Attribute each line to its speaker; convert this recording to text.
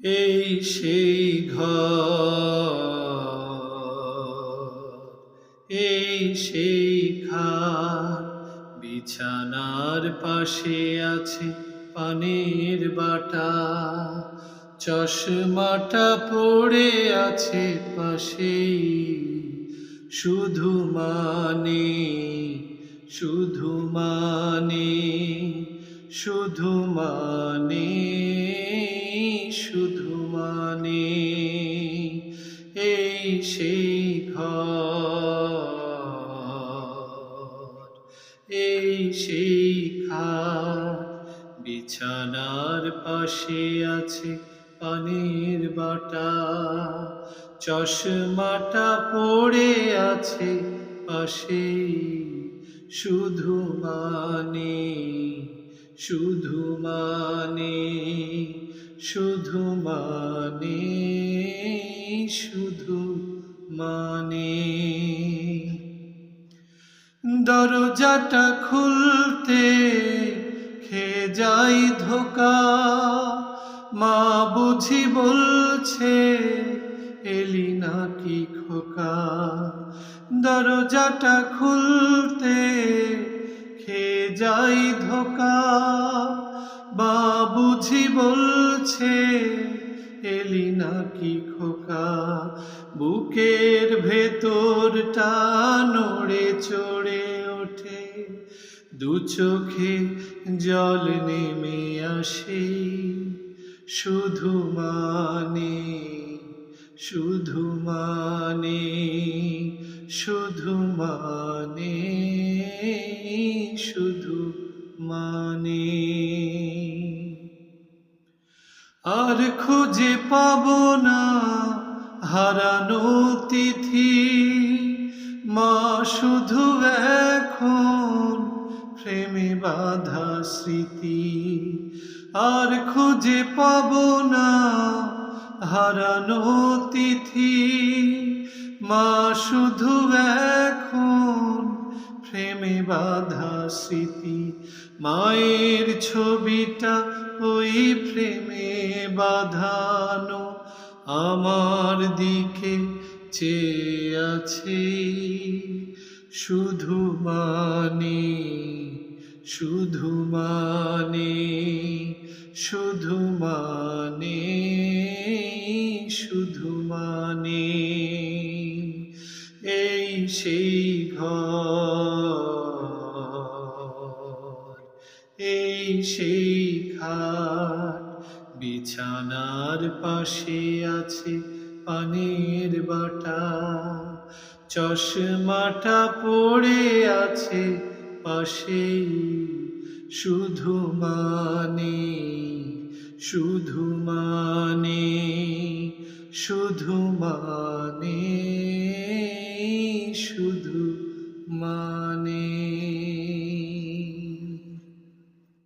Speaker 1: এই সেই ঘর, এই সেই খাট, বিছানার পাশে আছে পানের বাটা, চশমাটা পড়ে আছে পাশেই, শুধু মানে, শুধু মানে, শুধু মানে, শুধু মানে, এই সেই ঘর, এই সেই খাট, বিছানার পাশে আছে পানের বাটা, চশমাটা পড়ে আছে পাশেই, শুধু মানে, শুধু মানে, শুধু মানে, শুধু মানে। দরজাটা খুলতে খেয়ে যাই ধোকা, মা বুঝি বলছে এলি নাকি খোকা। দরজাটা খুলতে খেয়ে যাই ধোকা, মা বুঝি বলছে এলি নাকি খোকা। বুকের ভেতরটা নড়ে চড়ে ওঠে, দু চোখে জল নেমে আসে, শুধু মানে, শুধু মানে, শুধু মানে, শুধু মানে। আর খুঁজে পাবো না হারানো তিথি, মা শুধু এখন প্রেমে বাঁধা স্মৃতি। আর খুঁজে পাবো না হারানো তিথি, মা শুধু এখন প্রেমে বাঁধা স্মৃতি। মায়ের ছবিটা ওই প্রেমে বাঁধানো আমার দিকে চেয়ে আছে, শুধু মানে, শুধু মানে, শুধু মানে, শুধু মানে, এই সেই ঘর, এই সেই খাট, বিছানার পাশে আছে পানের বাটা, চশমাটা পড়ে আছে পাশেই, শুধু মানে, শুধু মানে, শুধু মানে, শুধু মানে।